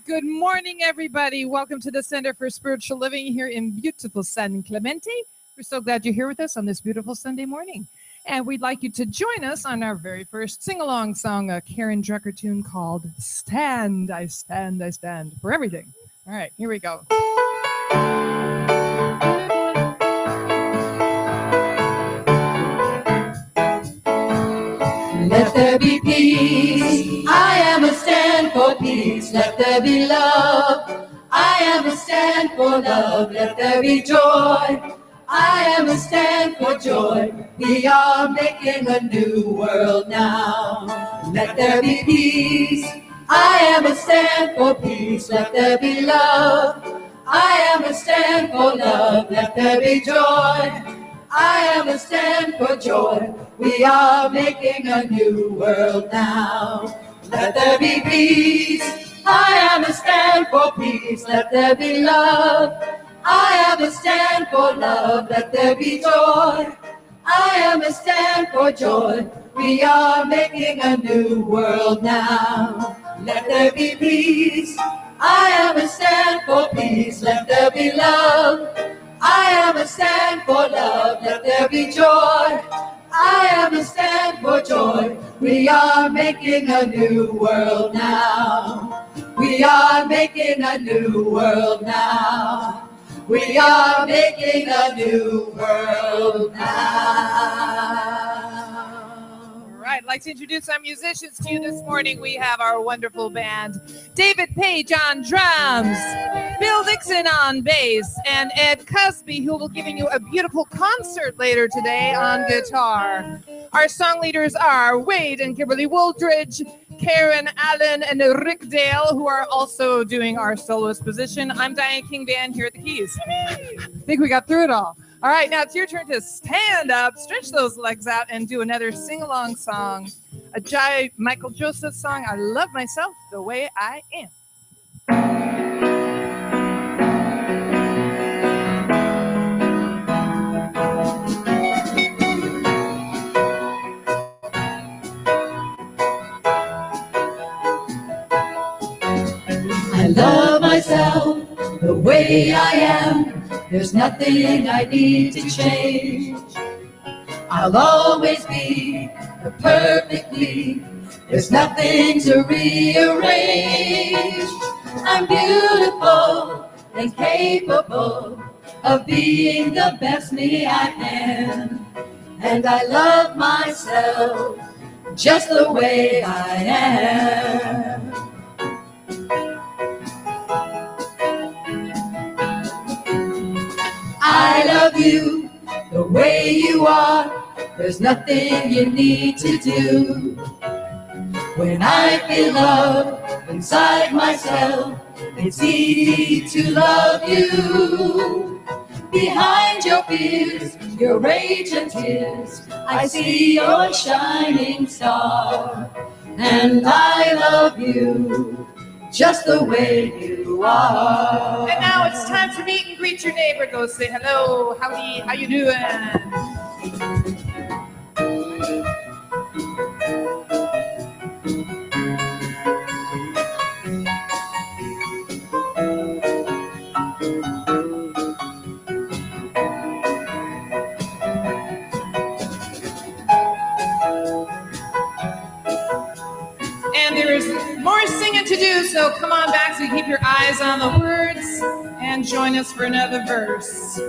Good morning, everybody. Welcome to the Center for Spiritual Living here in beautiful San Clemente. We're so glad you're here with us on this beautiful Sunday morning. And we'd like you to join us on our very first sing-along song, a Karen Drucker tune called Stand, I Stand, I Stand for Everything. All right, here we go. Let there be peace. I am a stand for peace. Let there be love. I am a stand for love. Let there be joy. I am a stand for joy. We are making a new world now. Let there be peace. I am a stand for peace. Let there be love. I am a stand for love. Let there be joy. I am a stand for joy. We are making a new world now. Let there be peace. I am a stand for peace. Let there be love. I am a stand for love. Let there be joy. I am a stand for joy. We are making a new world now. Let there be peace. I am a stand for peace. Let there be love. I am a stand for love. Let there be joy. I am a stand for joy. We are making a new world now. We are making a new world now. We are making a new world now. All right, I'd like to introduce our musicians to you this morning. We have our wonderful band, David Page on drums, Bill Dixon on bass, and Ed Cusby, who will be giving you a beautiful concert later today on guitar. Our song leaders are Wade and Kimberly Wooldridge, Karen Allen, and Rick Dale, who are also doing our soloist position. I'm Diane King Van here at the keys. I think we got through it all. All right, now it's your turn to stand up, stretch those legs out, and do another sing-along song. A Michael Joseph song, I Love Myself the Way I Am. I love myself the way I am. There's nothing I need to change. I'll always be the perfect me. There's nothing to rearrange. I'm beautiful and capable of being the best me I can. And I love myself just the way I am. I love you the way you are. There's nothing you need to do. When I feel love inside myself, it's easy to love you. Behind your fears, your rage and tears, I see your shining star. And I love you just the way you are. And now it's time to meet and greet your neighbor. Go say hello, howdy, how you doing? And there is more singing to do, so come on back so you keep your eyes on the words and join us for another verse.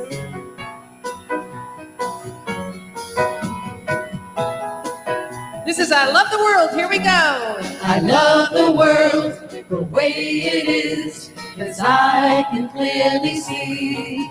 This is I Love the World. Here we go. I love the world the way it is, 'cause I can clearly see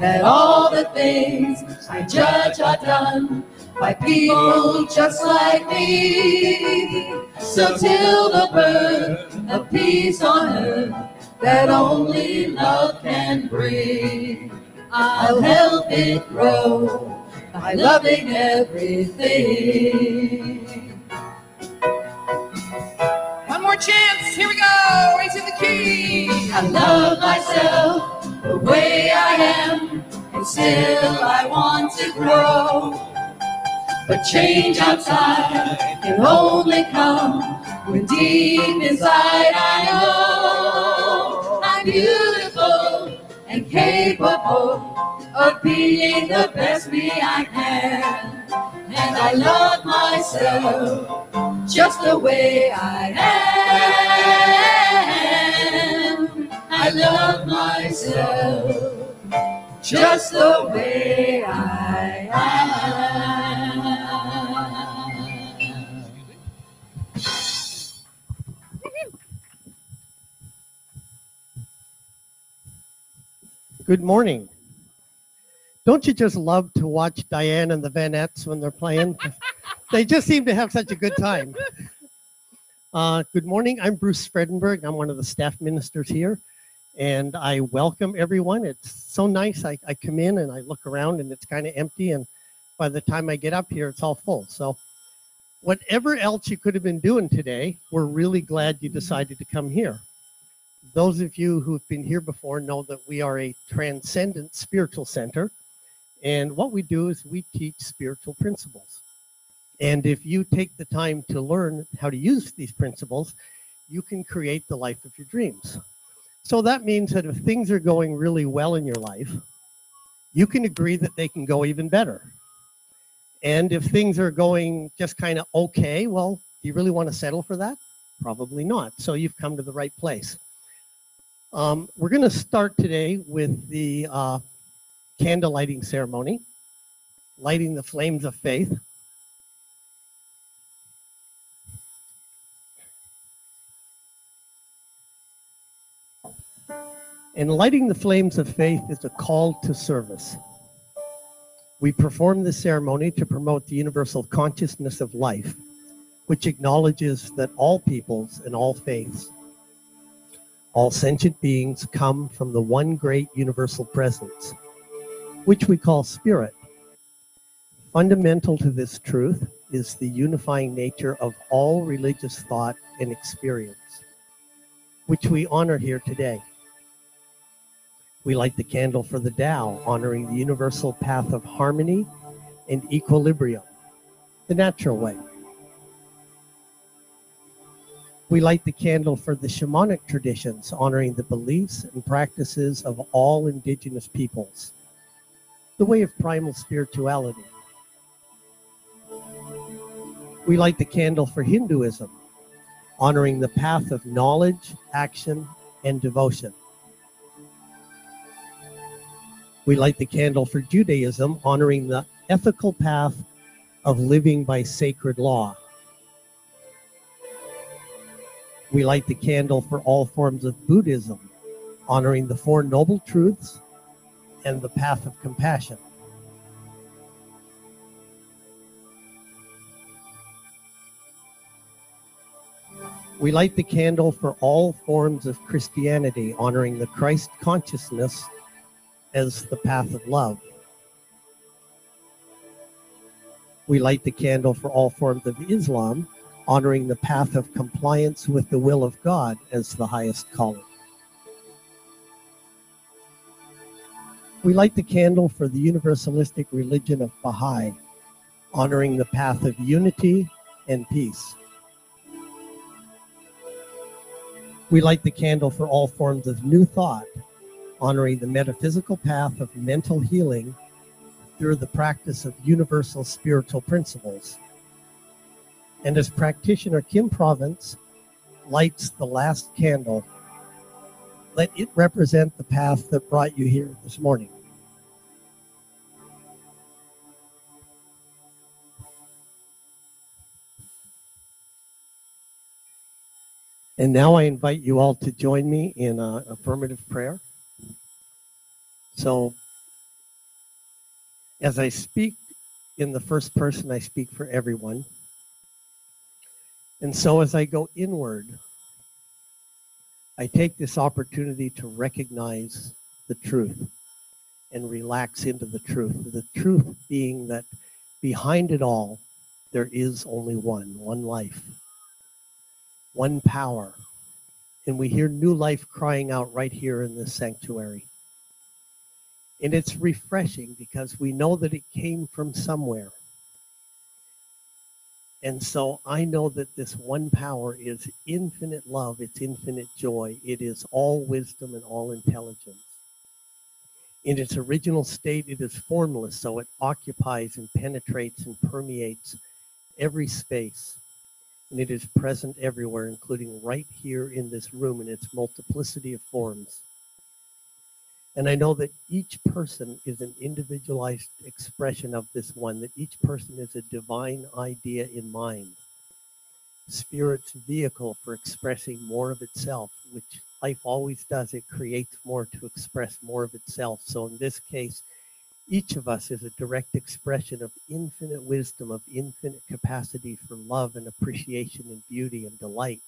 that all the things I judge are done by people just like me. So till the birth of peace on earth that only love can bring, I'll help it grow by loving everything. One more chance. Here we go. Raising the key. I love myself the way I am, and still I want to grow. But change outside can only come when deep inside I know I'm beautiful and capable of being the best me I can. And I love myself just the way I am. I love myself just the way I am. Good morning. Don't you just love to watch Diane and the Vanettes when they're playing? They just seem to have such a good time. Good morning. I'm Bruce Fredenberg. I'm one of the staff ministers here, and I welcome everyone. It's so nice. I come in and I look around and it's kind of empty, and by the time I get up here, it's all full. So whatever else you could have been doing today, we're really glad you decided to come here. Those of you who've been here before know that we are a transcendent spiritual center, and what we do is we teach spiritual principles. And if you take the time to learn how to use these principles, you can create the life of your dreams. So that means that if things are going really well in your life, you can agree that they can go even better. And if things are going just kind of okay, well, do you really want to settle for that? Probably not. So you've come to the right place. We're going to start today with the candle lighting ceremony, lighting the flames of faith. And lighting the flames of faith is a call to service. We perform this ceremony to promote the universal consciousness of life, which acknowledges that all peoples and all faiths, all sentient beings come from the one great universal presence. which we call spirit. Fundamental to this truth is the unifying nature of all religious thought and experience, which we honor here today. We light the candle for the Tao, honoring the universal path of harmony and equilibrium, the natural way. We light the candle for the Shamanic Traditions, honoring the beliefs and practices of all indigenous peoples, the way of primal spirituality. We light the candle for Hinduism, honoring the path of knowledge, action, and devotion. We light the candle for Judaism, honoring the ethical path of living by sacred law. We light the candle for all forms of Buddhism, honoring the Four Noble Truths and the path of compassion. We light the candle for all forms of Christianity, honoring the Christ consciousness as the path of love. We light the candle for all forms of Islam, honoring the path of compliance with the will of God as the highest calling. We light the candle for the universalistic religion of Baha'i, honoring the path of unity and peace. We light the candle for all forms of New Thought, honoring the metaphysical path of mental healing through the practice of universal spiritual principles. And as practitioner Kim Province lights the last candle, let it represent the path that brought you here this morning. And now I invite you all to join me in an affirmative prayer. So, as I speak in the first person, I speak for everyone. And so as I go inward, I take this opportunity to recognize the truth and relax into the truth. The truth being that behind it all, there is only one life, one power. And we hear new life crying out right here in this sanctuary. And it's refreshing because we know that it came from somewhere. And so I know that this one power is infinite love, it's infinite joy, it is all wisdom and all intelligence. In its original state, it is formless, so it occupies and penetrates and permeates every space. And it is present everywhere, including right here in this room in its multiplicity of forms. And I know that each person is an individualized expression of this one, that each person is a divine idea in mind, Spirit's vehicle for expressing more of itself, which life always does. It creates more to express more of itself. So in this case, each of us is a direct expression of infinite wisdom, of infinite capacity for love and appreciation and beauty and delight,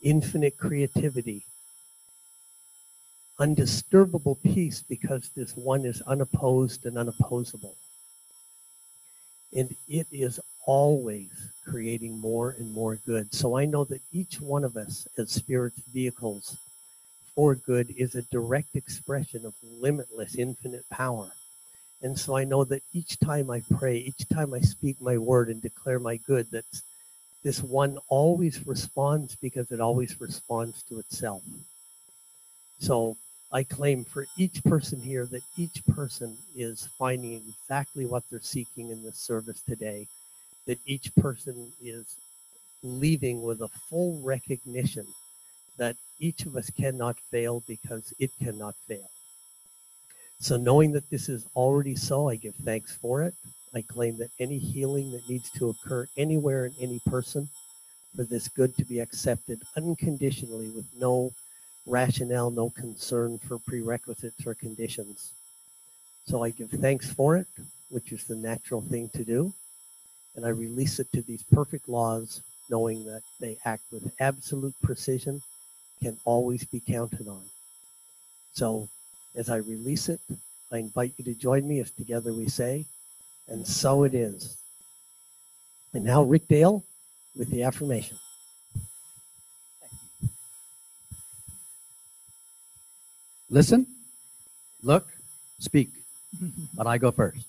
infinite creativity, undisturbable peace because this one is unopposed and unopposable. And it is always creating more and more good. So I know that each one of us as Spirit's vehicles for good is a direct expression of limitless, infinite power. And so I know that each time I pray, each time I speak my word and declare my good, that this one always responds because it always responds to itself. So I claim for each person here that each person is finding exactly what they're seeking in this service today, that each person is leaving with a full recognition that each of us cannot fail because it cannot fail. So knowing that this is already so, I give thanks for it. I claim that any healing that needs to occur anywhere in any person, for this good to be accepted unconditionally with no rationale, no concern for prerequisites or conditions. So I give thanks for it, which is the natural thing to do. And I release it to these perfect laws, knowing that they act with absolute precision, can always be counted on. So as I release it, I invite you to join me as together we say, and so it is. And now Rick Dale with the affirmation. Listen, look, speak, but I go first.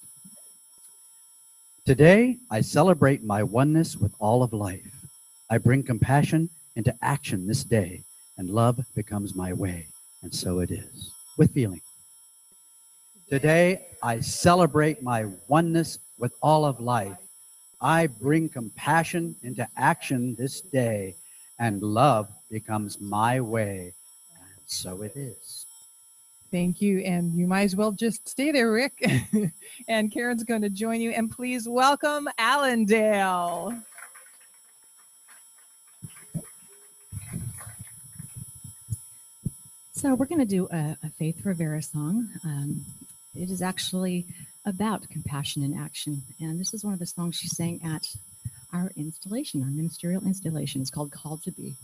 Today, I celebrate my oneness with all of life. I bring compassion into action this day, and love becomes my way, and so it is. With feeling. Today, I celebrate my oneness with all of life. I bring compassion into action this day, and love becomes my way, and so it is. Thank you. And you might as well just stay there, Rick. And Karen's going to join you. And please welcome Allendale. So we're going to do a Faith Rivera song. It is actually about compassion in action. And this is one of the songs she sang at our installation, our ministerial installation. It's called Called to Be.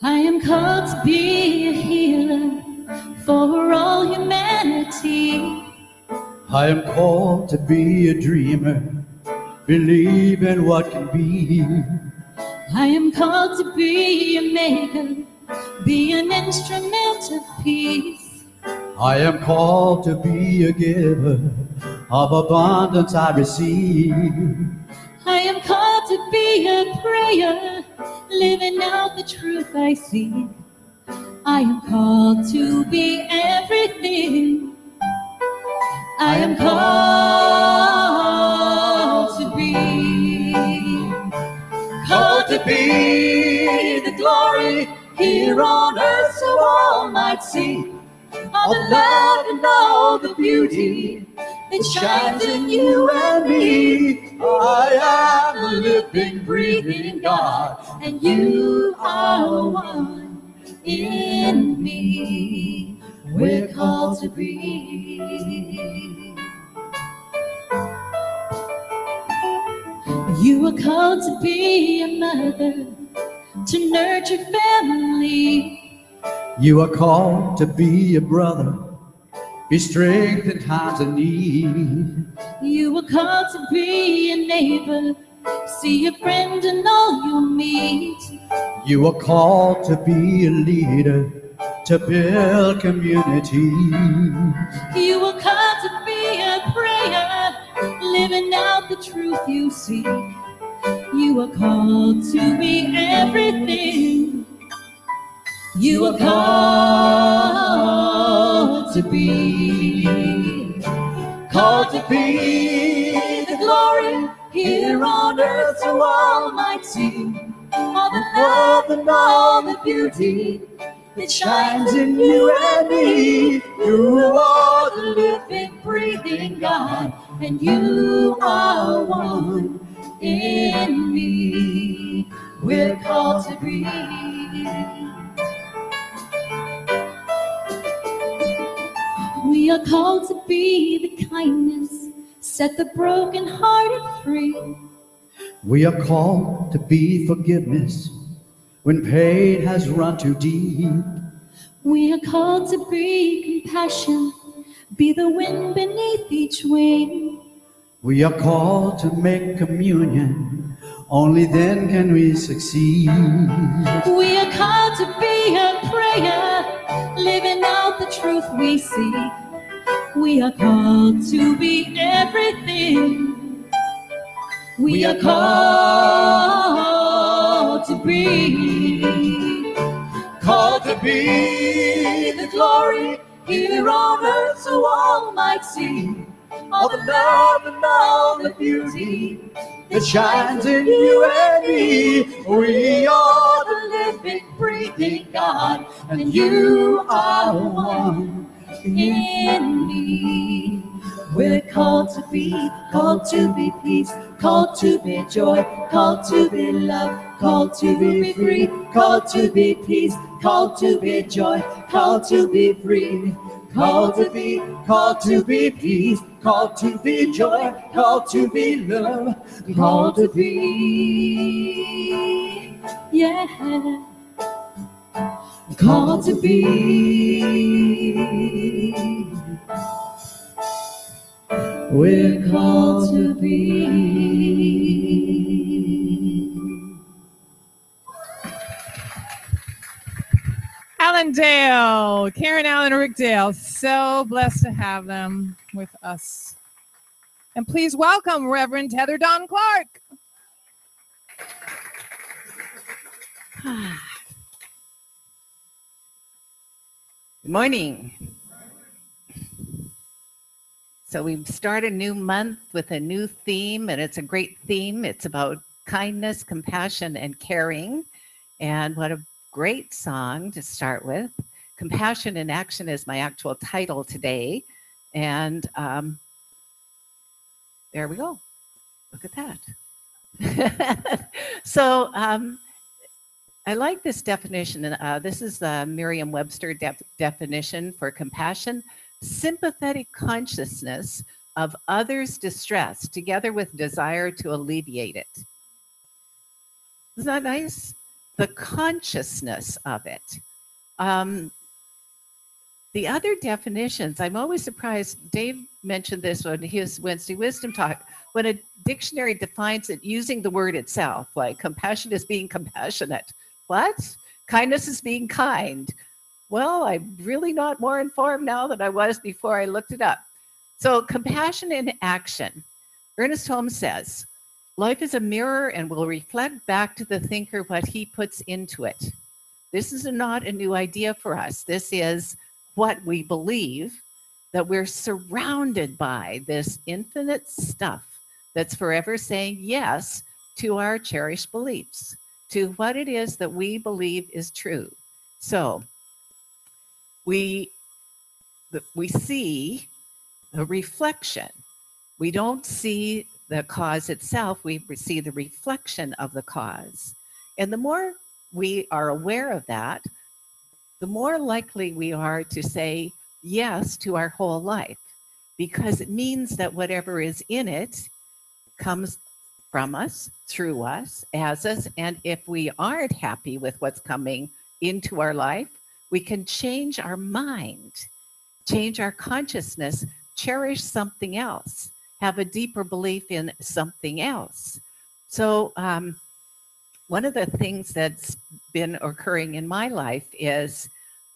I am called to be a healer for all humanity. I am called to be a dreamer, believe in what can be. I am called to be a maker, be an instrument of peace. I am called to be a giver, of abundance I receive. I am called to be a prayer, living out the truth I see. I am called to be everything. I am called to be the glory here on earth so all might see. All the love and all the beauty that shines in you and me. I am a living, breathing God, And you are one in me. We're called to be. You are called to be a mother, to nurture family. You are called to be a brother, be strength in times of need. You are called to be a neighbor, see a friend in all you meet. You are called to be a leader, to build community. You are called to be a prayer, living out the truth you see. You are called to be everything. You are called to be the glory here on earth so all might see. All the love and all the beauty that shines in you and me. You are the living, breathing God, and you are one in me. We're called to be. We are called to be the kindness, set the brokenhearted free. We are called to be forgiveness when pain has run too deep. We are called to be compassion, be the wind beneath each wing. We are called to make communion, only then can we succeed. We are called to be a prayer, living out the truth we see. We are called to be everything. We are called to be the glory here on earth so all might see. All the love and all the beauty That shines in you and me. We are the living, breathing God, and you are one in me. We're called to be peace, called to be joy, called to be love, called to be free, called to be peace, called to be joy, called to be free, called to be peace, called to be joy, called to be love, called to be, yeah, called to be. We're called to be. Allendale, Karen Allen and Rick Dale, so blessed to have them with us. And please welcome Reverend Heather Dawn Clark. Good morning. So we start a new month with a new theme, and it's a great theme. It's about kindness, compassion, and caring. And what a great song to start with. Compassion in Action is my actual title today. And there we go. Look at that. So I like this definition. This is the Merriam-Webster definition for compassion: sympathetic consciousness of others' distress together with desire to alleviate it. Isn't that nice? The consciousness of it. The other definitions, I'm always surprised. Dave mentioned this on his Wednesday Wisdom Talk. When a dictionary defines it using the word itself, like compassion is being compassionate. What? Kindness is being kind. Well, I'm really not more informed now than I was before I looked it up. So compassion in action. Ernest Holmes says, life is a mirror and will reflect back to the thinker what he puts into it. This is not a new idea for us. This is what we believe, that we're surrounded by this infinite stuff that's forever saying yes to our cherished beliefs, to what it is that we believe is true. So we see a reflection. We don't see the cause itself, we see the reflection of the cause. And the more we are aware of that, the more likely we are to say yes to our whole life, because it means that whatever is in it comes from us, through us, as us. And if we aren't happy with what's coming into our life, we can change our mind, change our consciousness, cherish something else, have a deeper belief in something else. So one of the things that's been occurring in my life is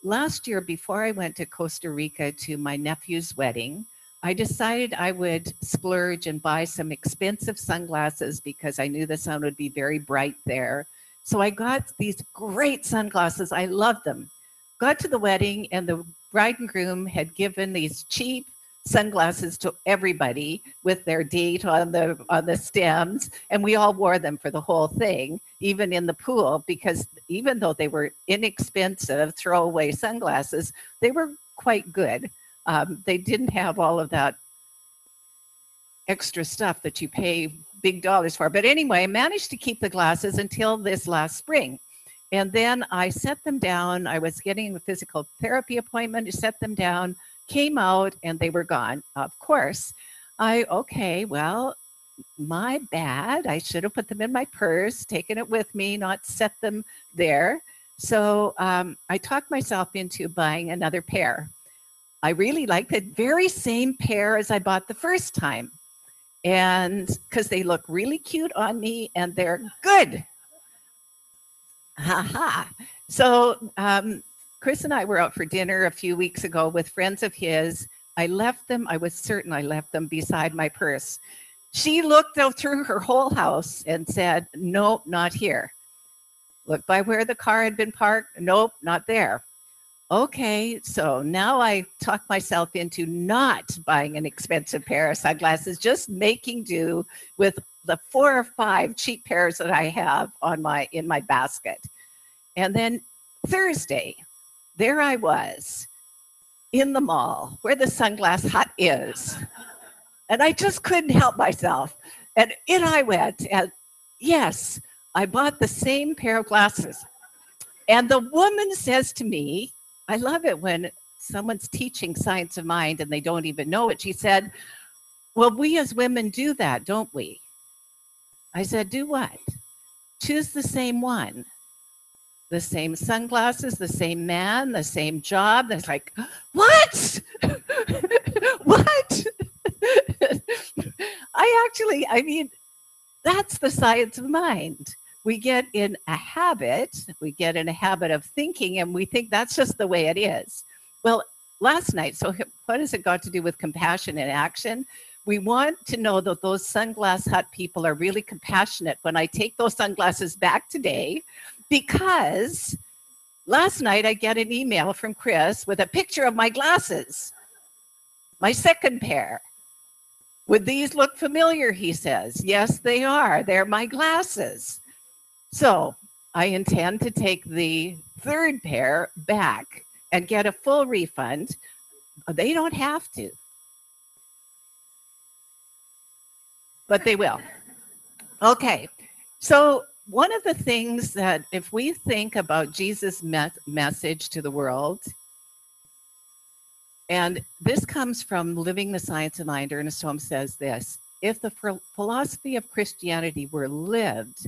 last year, before I went to Costa Rica to my nephew's wedding, I decided I would splurge and buy some expensive sunglasses because I knew the sun would be very bright there. So I got these great sunglasses. I loved them. Got to the wedding and the bride and groom had given these cheap sunglasses to everybody with their date on the stems, and we all wore them for the whole thing, even in the pool, because even though they were inexpensive throwaway sunglasses, they were quite good. They didn't have all of that extra stuff that you pay big dollars for. But anyway, I managed to keep the glasses until this last spring. And then I set them down. I was getting a physical therapy appointment to set them down, came out, and they were gone. Of course, okay, well, my bad. I should have put them in my purse, taken it with me, not set them there. So I talked myself into buying another pair. I really like the very same pair as I bought the first time. And because they look really cute on me and they're good. Ha. So Chris and I were out for dinner a few weeks ago with friends of his. I left them. I was certain I left them beside my purse. She looked out through her whole house and said, nope, not here. Looked by where the car had been parked. Nope, not there. Okay, so now I talked myself into not buying an expensive pair of sunglasses, just making do with the 4 or 5 cheap pairs that I have in my basket. And then Thursday, there I was in the mall where the Sunglass Hut is. And I just couldn't help myself. And in I went. And yes, I bought the same pair of glasses. And the woman says to me, I love it when someone's teaching science of mind and they don't even know it. She said, well, we as women do that, don't we? I said, do what? Choose the same one. The same sunglasses, the same man, the same job. That's like, what? What? I mean, that's the science of mind. We get in a habit of thinking, and we think that's just the way it is. Well, last night, so what has it got to do with compassion and action? We want to know that those Sunglass Hut people are really compassionate when I take those sunglasses back today, because last night I get an email from Chris with a picture of my glasses, my second pair. Would these look familiar, he says. Yes, they are. They're my glasses. So I intend to take the third pair back and get a full refund. They don't have to, but they will. Okay, so one of the things that if we think about Jesus' message to the world, and this comes from Living the Science of Mind, Ernest Holmes says this: if the philosophy of Christianity were lived,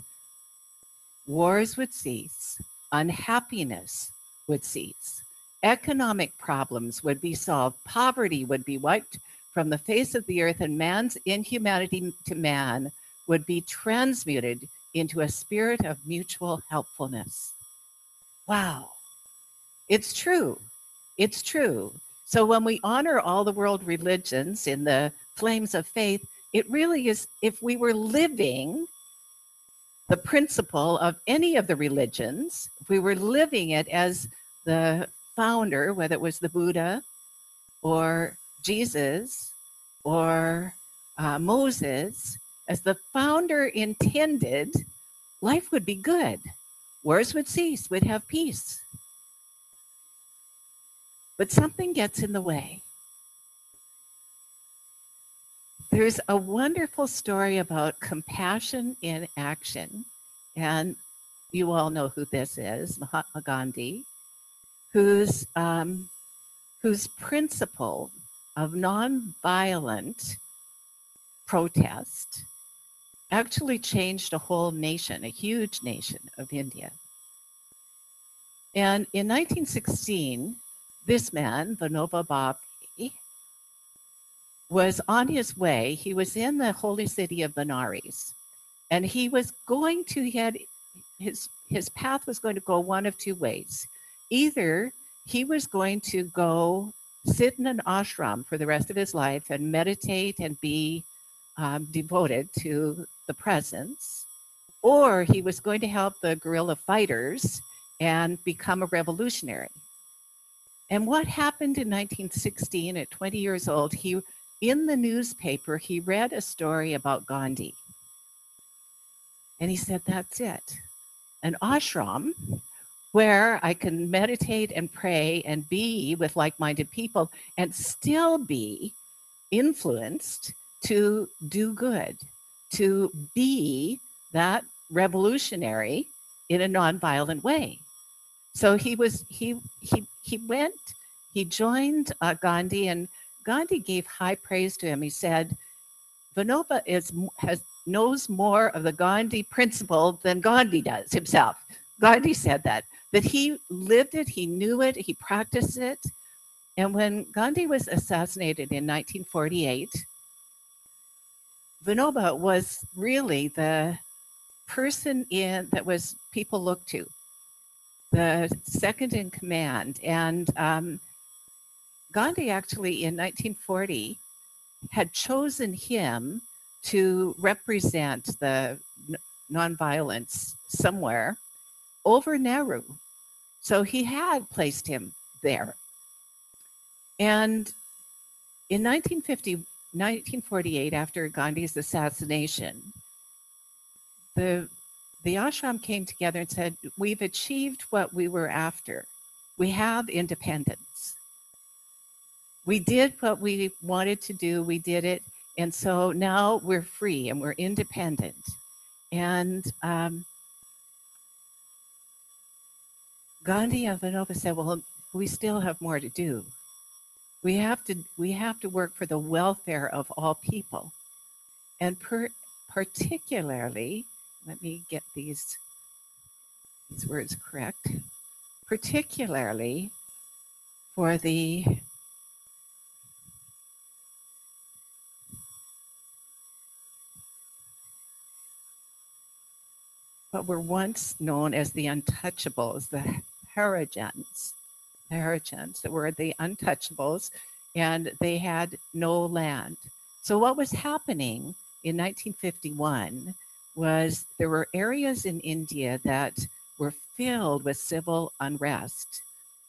wars would cease, unhappiness would cease, economic problems would be solved, poverty would be wiped from the face of the earth, and man's inhumanity to man would be transmuted into a spirit of mutual helpfulness. Wow. It's true. It's true. So when we honor all the world religions in the flames of faith, it really is, if we were living the principle of any of the religions, if we were living it as the founder, whether it was the Buddha or Jesus or Moses, as the founder intended, life would be good. Wars would cease, we'd have peace. But something gets in the way. There's a wonderful story about compassion in action, and you all know who this is, Mahatma Gandhi, whose principle of nonviolent protest actually changed a whole nation, a huge nation of India. And in 1916, this man, Vinoba Bhave, was on his way. He was in the holy city of Benares, and he was going to, his path was going to go one of two ways. Either he was going to go sit in an ashram for the rest of his life and meditate and be devoted to the presence, or he was going to help the guerrilla fighters and become a revolutionary. And what happened in 1916, at 20 years old, in the newspaper, he read a story about Gandhi. And he said, that's it. An ashram where I can meditate and pray and be with like-minded people and still be influenced to do good, to be that revolutionary in a nonviolent way. So he went, he joined Gandhi, and Gandhi gave high praise to him. He said, Vinoba knows more of the Gandhi principle than Gandhi does himself. Gandhi said that he lived it, he knew it, he practiced it. And when Gandhi was assassinated in 1948, Vinoba was really the person that was people looked to, the second in command. And Gandhi actually in 1940 had chosen him to represent the nonviolence somewhere over Nehru. So he had placed him there. And in 1948, after Gandhi's assassination, the ashram came together and said, we've achieved what we were after. We have independence. We did what we wanted to do, we did it, and so now we're free and we're independent. And Gandhi and Vinoba said, well, we still have more to do. We have to work for the welfare of all people, and particularly, let me get these words correct. Particularly for the what were once known as the untouchables, the Harijans that were the untouchables, and they had no land. So what was happening in 1951 was there were areas in India that were filled with civil unrest,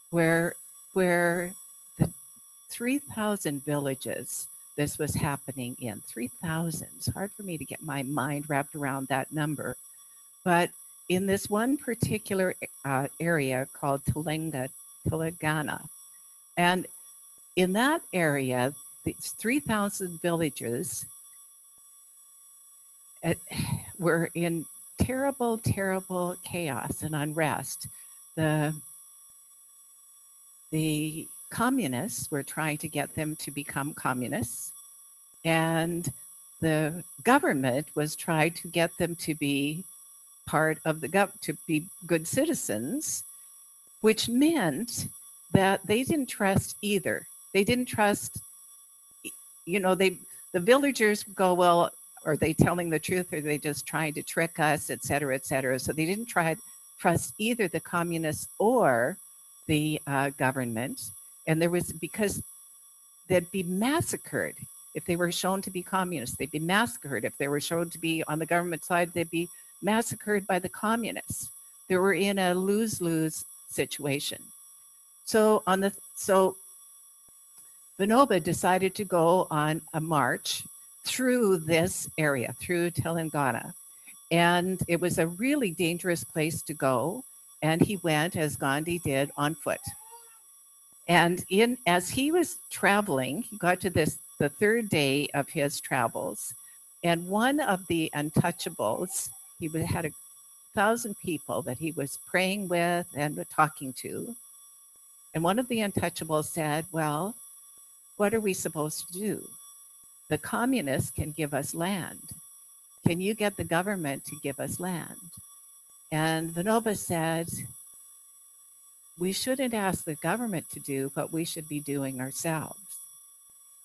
where the 3,000 villages this was happening in. 3,000. It's hard for me to get my mind wrapped around that number. But in this one particular area called Telangana, and in that area, these 3,000 villages were in terrible, terrible chaos and unrest. The communists were trying to get them to become communists, and the government was trying to get them to be part of to be good citizens, which meant that they didn't trust either. They didn't trust, the villagers go, well, are they telling the truth, or are they just trying to trick us, et cetera, et cetera. So they didn't trust either the communists or the government. And because they'd be massacred if they were shown to be communists. They'd be massacred if they were shown to be on the government side. They'd be massacred by the communists. They were in a lose-lose situation. So Vinoba decided to go on a march through this area, through Telangana. And it was a really dangerous place to go. And he went, as Gandhi did, on foot. And as he was traveling, he got to the third day of his travels. And one of the untouchables, he had 1,000 people that he was praying with and talking to. And one of the untouchables said, well, what are we supposed to do? The communists can give us land. Can you get the government to give us land? And Vinoba said, we shouldn't ask the government to do what we should be doing ourselves.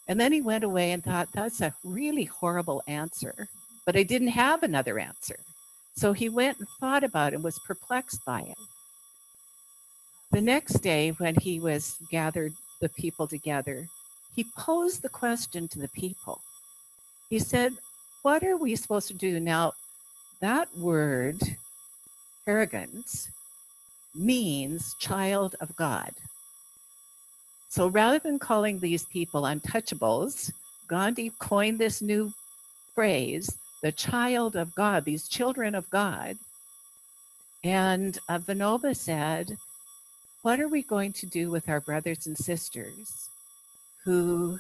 And then he went away and thought, that's a really horrible answer, but I didn't have another answer. So he went and thought about it and was perplexed by it. The next day, when he was gathered the people together, he posed the question to the people. He said, what are we supposed to do? Now, that word, arrogance, means child of God. So rather than calling these people untouchables, Gandhi coined this new phrase, the child of God, these children of God. And Vinoba said, what are we going to do with our brothers and sisters who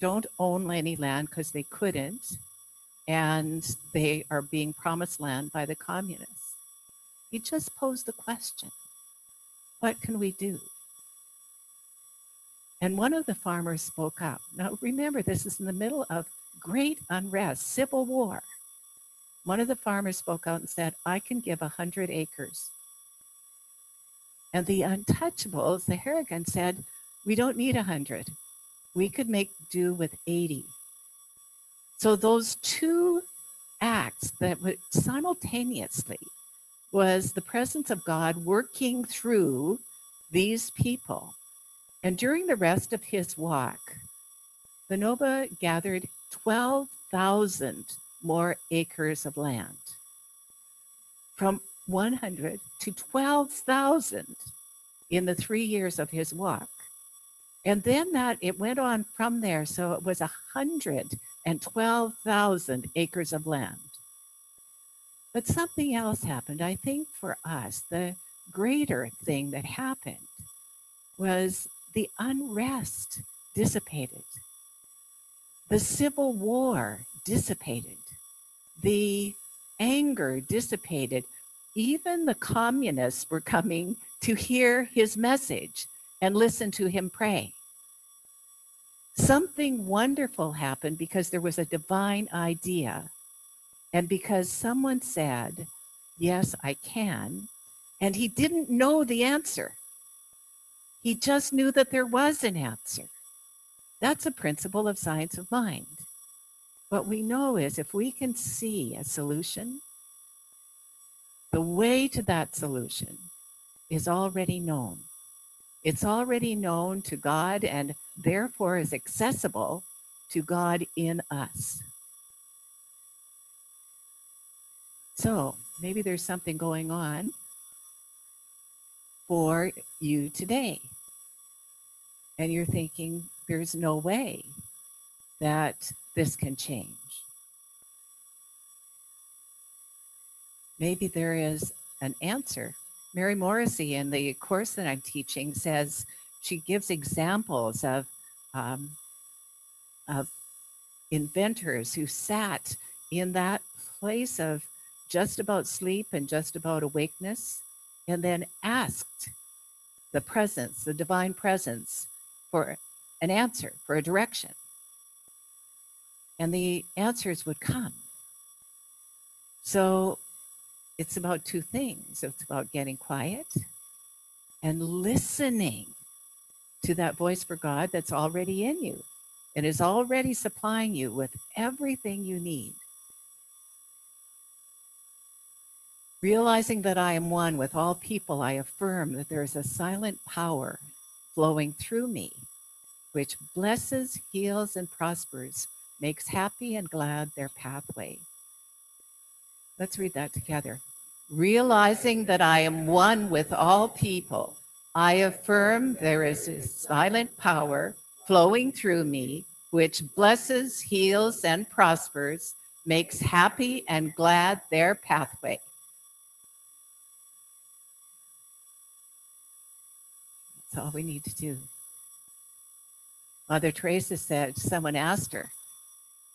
don't own any land because they couldn't, and they are being promised land by the communists? He just posed the question, what can we do? And one of the farmers spoke up. Now remember, this is in the middle of great unrest, civil war. One of the farmers spoke out and said, I can give 100 acres. And the untouchables, the Harrigan, said, we don't need 100. We could make do with 80. So those two acts that would simultaneously was the presence of God working through these people. And during the rest of his walk, Vinoba gathered 12,000 more acres of land. From 100 to 12,000 in the 3 years of his walk. And then it went on from there. So it was 112,000 acres of land. But something else happened. I think for us, the greater thing that happened was the unrest dissipated. The civil war dissipated. The anger dissipated. Even the communists were coming to hear his message and listen to him pray. something wonderful happened because there was a divine idea. And because someone said, yes, I can, and he didn't know the answer. He just knew that there was an answer. That's a principle of science of mind. What we know is if we can see a solution, the way to that solution is already known. It's already known to God and therefore is accessible to God in us. So maybe there's something going on for you today. And you're thinking, there's no way that this can change. Maybe there is an answer. Mary Morrissey, in the course that I'm teaching, says she gives examples of inventors who sat in that place of just about sleep and just about awakeness, and then asked the presence, the divine presence, for an answer, for a direction. And the answers would come. So it's about two things. It's about getting quiet and listening to that voice for God that's already in you and is already supplying you with everything you need. Realizing that I am one with all people, I affirm that there is a silent power flowing through me, which blesses, heals, and prospers, makes happy and glad their pathway. Let's read that together. Realizing that I am one with all people, I affirm there is a silent power flowing through me, which blesses, heals, and prospers, makes happy and glad their pathway. That's all we need to do. Mother Teresa said, someone asked her,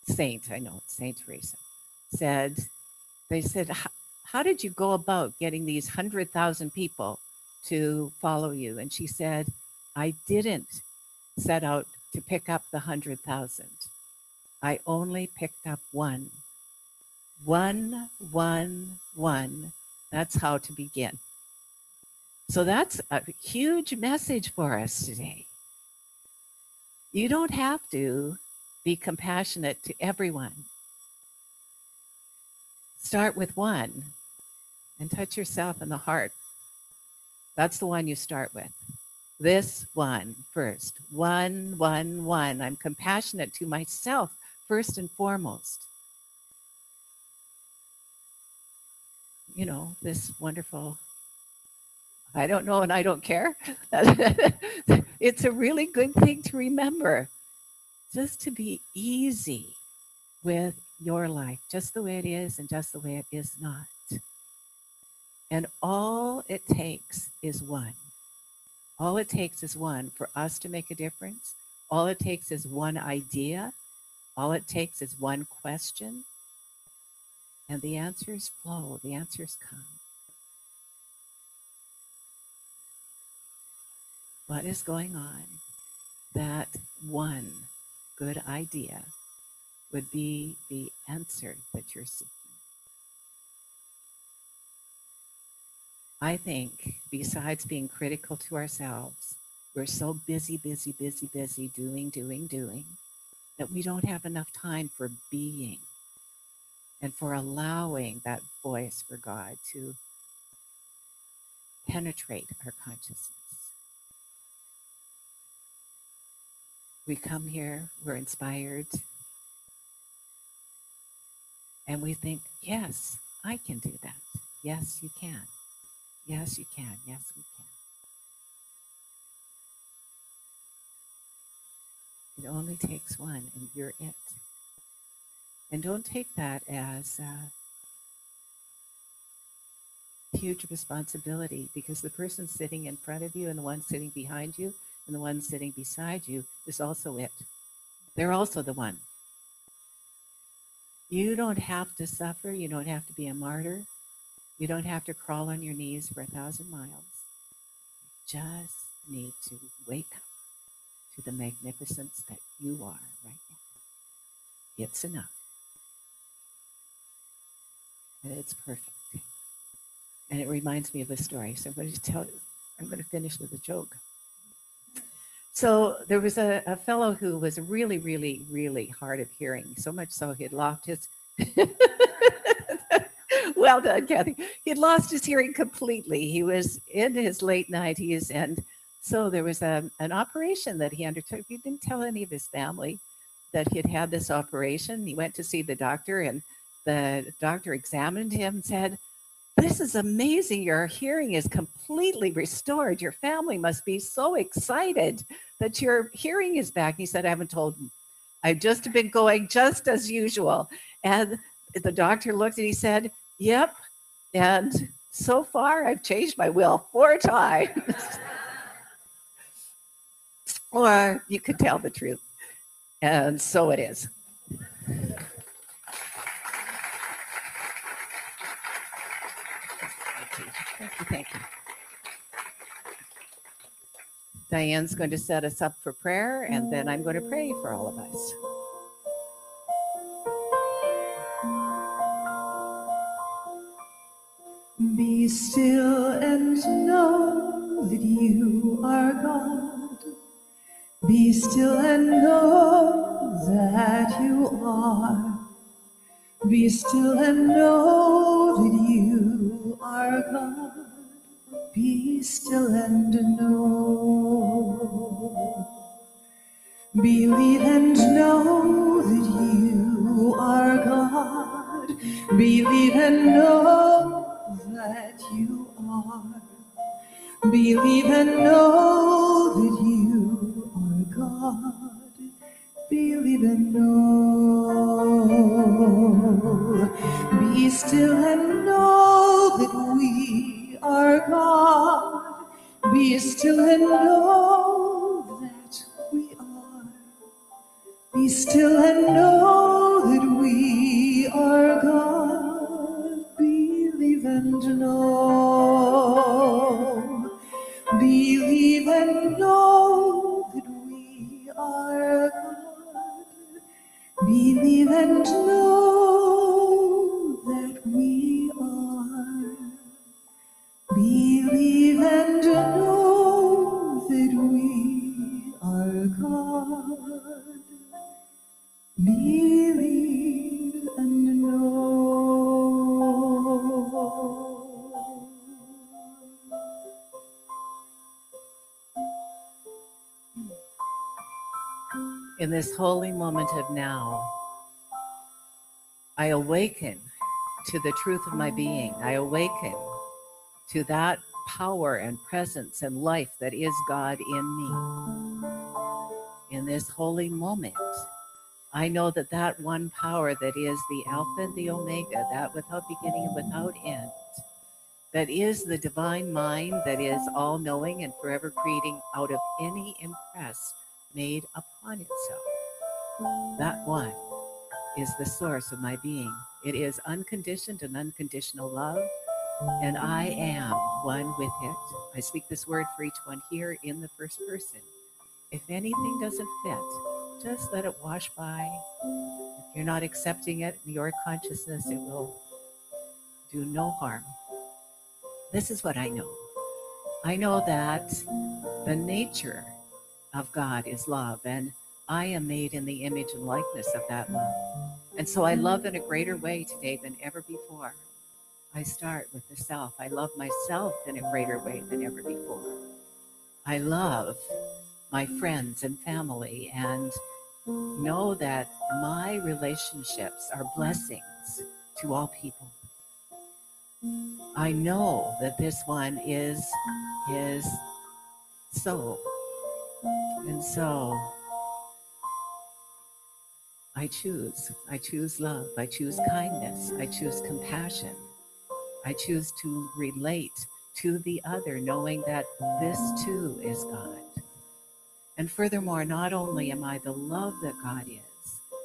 Saint Teresa, they said, how did you go about getting these 100,000 people to follow you? And she said, I didn't set out to pick up the 100,000. I only picked up one. One. That's how to begin. So that's a huge message for us today. You don't have to be compassionate to everyone. Start with one and touch yourself in the heart. That's the one you start with. This one first. One. I'm compassionate to myself first and foremost. You know, this wonderful, I don't know and I don't care. It's a really good thing to remember. Just to be easy with your life, just the way it is and just the way it is not. And all it takes is one. All it takes is one for us to make a difference. All it takes is one idea. All it takes is one question. And the answers flow, the answers come. What is going on? That one good idea would be the answer that you're seeking. I think besides being critical to ourselves, we're so busy, doing, that we don't have enough time for being and for allowing that voice for God to penetrate our consciousness. We come here, we're inspired, and we think, yes, I can do that. Yes, you can. Yes, you can. Yes, we can. It only takes one, and you're it. And don't take that as a huge responsibility, because the person sitting in front of you and the one sitting behind you and the one sitting beside you is also it. They're also the one. You don't have to suffer. You don't have to be a martyr. You don't have to crawl on your knees for 1,000 miles. You just need to wake up to the magnificence that you are right now. It's enough. And it's perfect. And it reminds me of a story. So I'm going to finish with a joke. So there was a fellow who was really, really, really hard of hearing, so much so he had lost his well done, Kathy. He had lost his hearing completely. He was in his late 90s, and so there was an operation that he undertook. He didn't tell any of his family that he had had this operation. He went to see the doctor, and the doctor examined him and said, "This is amazing. Your hearing is completely restored. Your family must be so excited that your hearing is back." He said, "I haven't told them. I've just been going just as usual." And the doctor looked and he said, "Yep. And so far, I've changed my will 4 times." Or you could tell the truth. And so it is. Thank you. Diane's going to set us up for prayer, and then I'm going to pray for all of us. Be still and know that you are God. Be still and know that you are. Be still and know that you are God. Be still and know. Believe and know that you are God. Believe and know that you are. Believe and know that you are God. Believe and know. Be still and know that we are God. Be still and know that we are. Be still and know that we are God. Believe and know. Believe and know that we are God. Believe and know that we are. Believe and know that we are God. Believe and know. In this holy moment of now, I awaken to the truth of my being. I awaken to that power and presence and life that is God in me. In this holy moment, I know that that one power that is the Alpha and the Omega, that without beginning and without end, that is the divine mind that is all-knowing and forever creating out of any impress made upon itself. That one is the source of my being. It is unconditioned and unconditional love, and I am one with it. I speak this word for each one here in the first person. If anything doesn't fit, just let it wash by. If you're not accepting it in your consciousness, it will do no harm. This is what I know. I know that the nature of God is love, and I am made in the image and likeness of that love. And so I love in a greater way today than ever before. I start with the self. I love myself in a greater way than ever before. I love my friends and family and know that my relationships are blessings to all people. I know that this one is so. And so I choose love. I choose kindness. I choose compassion. I choose to relate to the other, knowing that this too is God. And furthermore, not only am I the love that God is,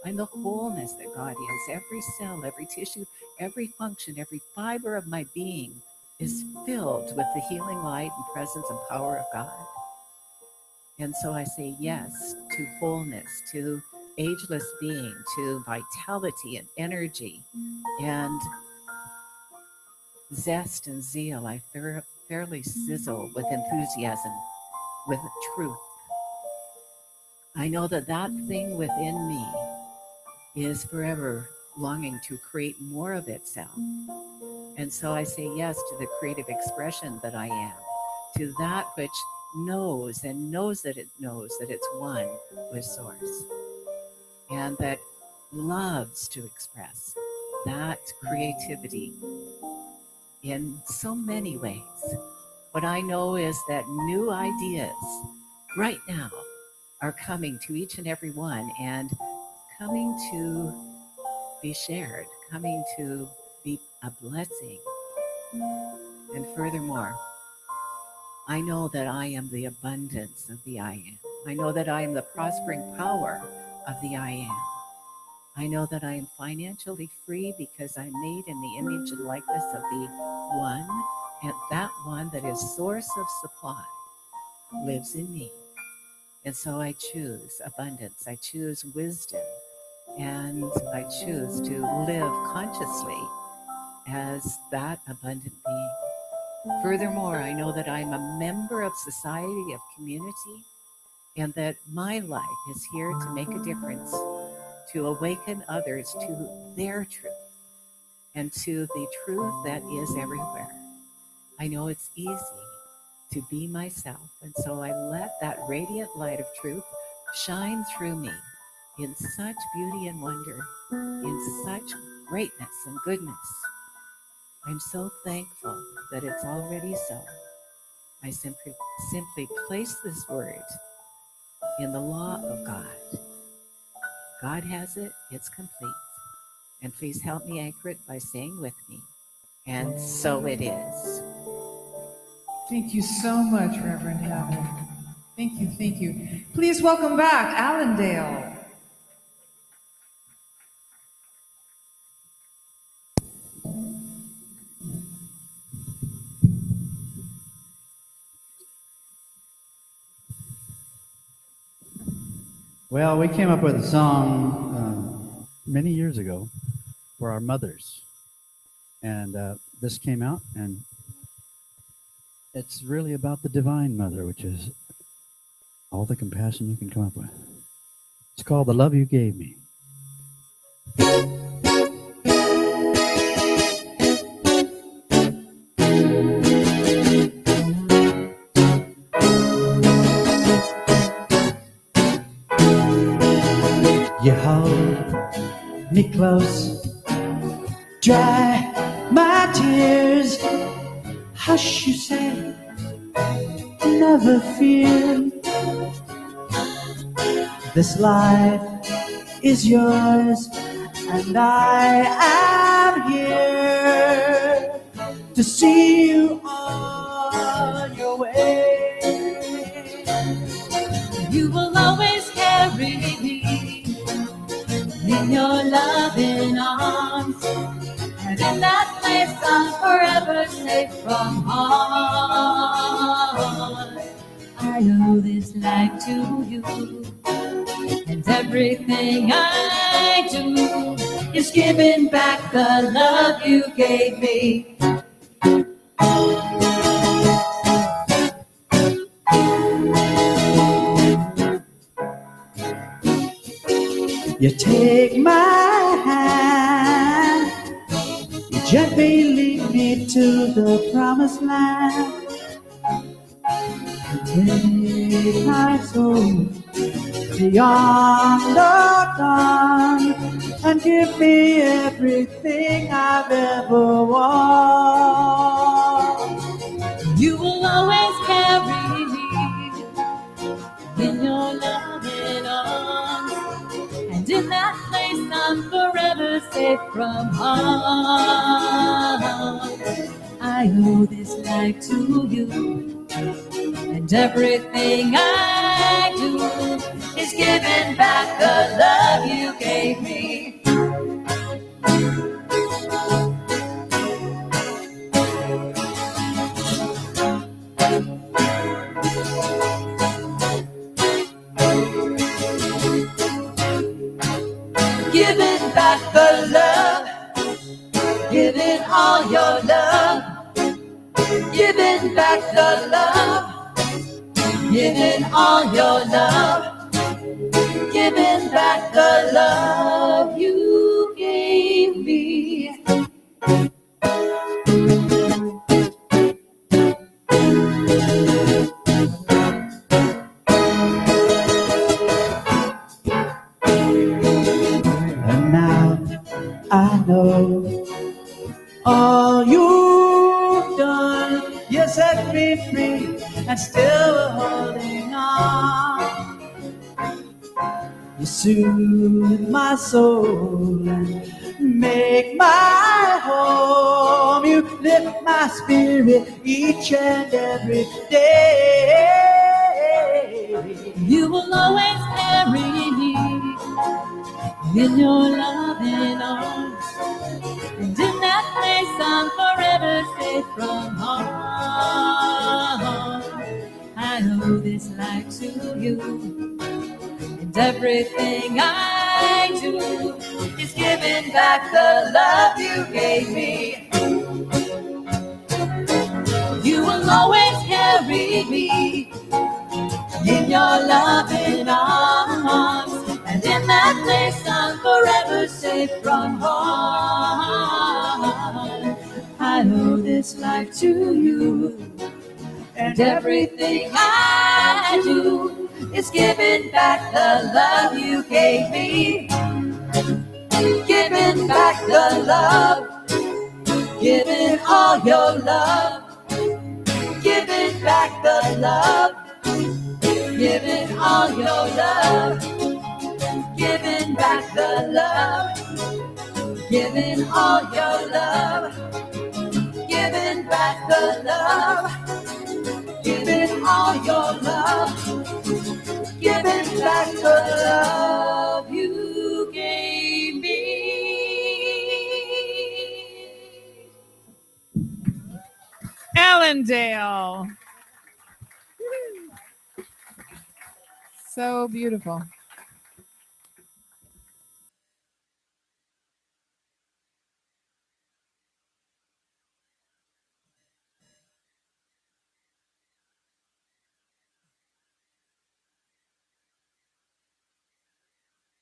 I'm the wholeness that God is. Every cell, every tissue, every function, every fiber of my being is filled with the healing light and presence and power of God. And so I say yes to wholeness, to ageless being, to vitality and energy and zest and zeal. I fairly sizzle with enthusiasm, with truth. I know that that thing within me is forever longing to create more of itself. And so I say yes to the creative expression that I am, to that which knows and knows that it's one with Source, and that loves to express that creativity in so many ways. What I know is that new ideas right now are coming to each and every one and coming to be shared, coming to be a blessing. And furthermore, I know that I am the abundance of the I am. I know that I am the prospering power of the I am. I know that I am financially free because I'm made in the image and likeness of the One, and that One that is source of supply lives in me. And so I choose abundance, I choose wisdom, and I choose to live consciously as that abundant being. Furthermore, I know that I'm a member of society, of community, and that my life is here to make a difference, to awaken others to their truth and to the truth that is everywhere. I know it's easy to be myself, and so I let that radiant light of truth shine through me in such beauty and wonder, in such greatness and goodness. I'm so thankful that it's already so. I simply place this word in the law of God. God has it, it's complete. And please help me anchor it by saying with me, and so it is. Thank you so much, Reverend Heather. Thank you, thank you. Please welcome back Allendale. Well, we came up with a song many years ago for our mothers. And this came out, and it's really about the Divine Mother, which is all the compassion you can come up with. It's called The Love You Gave Me. You hold me close, dry my tears. Hush, you say, never fear. This life is yours, and I am here to see you on your way. You will always carry me in your loving arms, and in that place I'm forever safe from harm. I owe this life to you, and everything I do is giving back the love you gave me. You take my hand, you gently lead me to the promised land. Take my soul beyond the dawn and give me everything I've ever wanted. You will always carry me in your loving arms, and in that place I'm forever safe from harm. I owe this life to you, and everything I do is giving back the love you gave me. giving all your love, giving back the love, giving all your love, giving back the love you gave me. And now I know all you've done. You set me free and still holding on. You soothe my soul and make my home. You lift my spirit each and every day. You will always carry me in your loving arms, and in that place I'm forever safe from harm. I owe this life to you, and everything I do is giving back the love you gave me. You will always carry me in your loving arms, and in that place I'm forever safe from harm. I owe this life to you, and everything I do is giving back the love you gave me. Giving back the love, giving all your love, giving back the love, giving all your love, giving back the love, giving all your love, giving back the love, giving all your love, giving back the love you gave me. Allendale. So beautiful.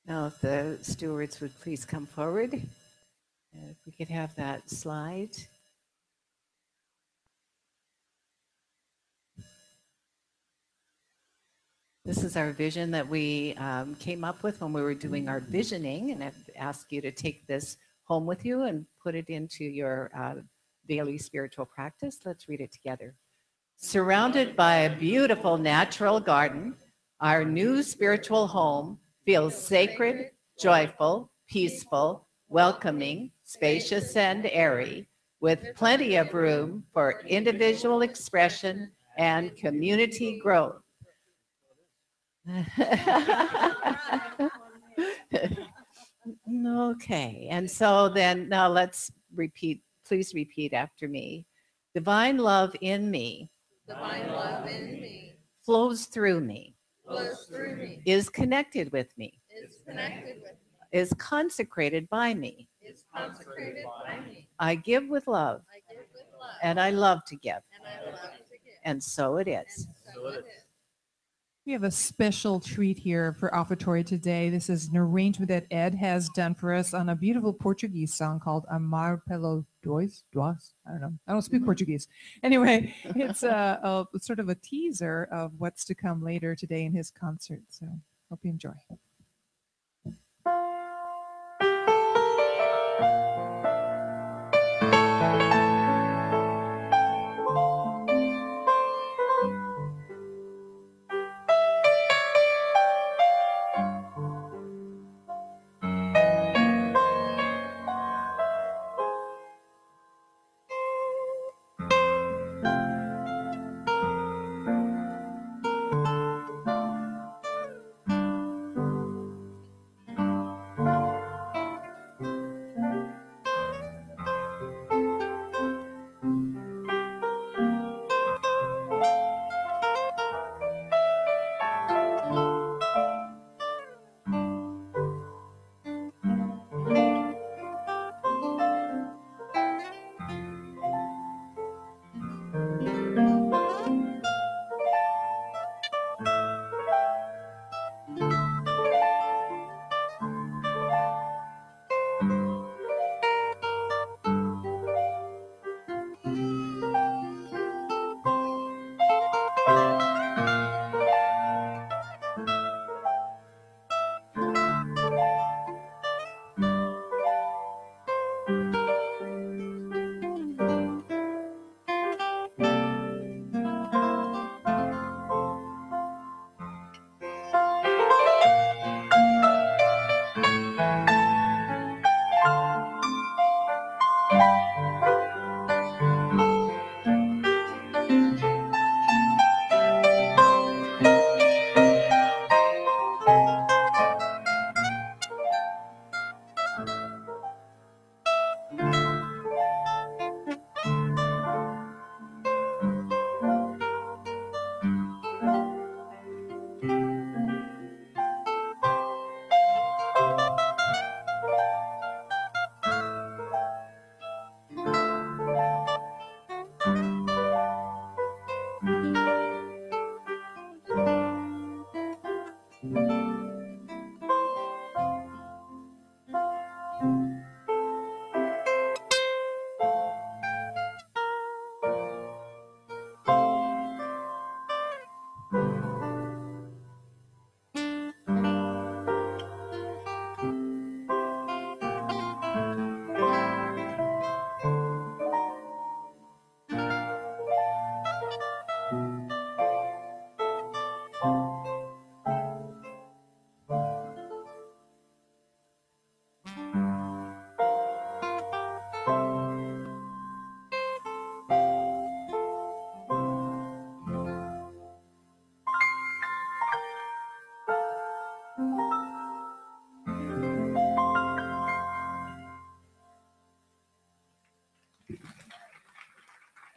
Now, if the stewards would please come forward, if we could have that slide. This is our vision that we came up with when we were doing our visioning, and I've asked you to take this home with you and put it into your daily spiritual practice. Let's read it together. Surrounded by a beautiful natural garden, our new spiritual home feels sacred, joyful, peaceful, welcoming, spacious, and airy, with plenty of room for individual expression and community growth. Okay, and so then now let's repeat, please repeat after me. Divine love in me, flows through me, is connected with me, is consecrated by me. I give with love, and I love to give. And so it is. We have a special treat here for offertory today. This is an arrangement that Ed has done for us on a beautiful Portuguese song called Amar pelo dois. I don't know. I don't speak Portuguese. Anyway, it's a sort of a teaser of what's to come later today in his concert. So hope you enjoy.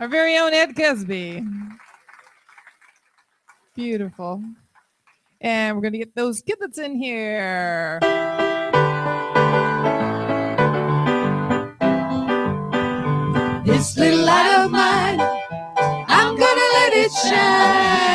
Our very own Ed Cusby. Beautiful. And we're going to get those giblets in here. This little light of mine, I'm gonna let it shine.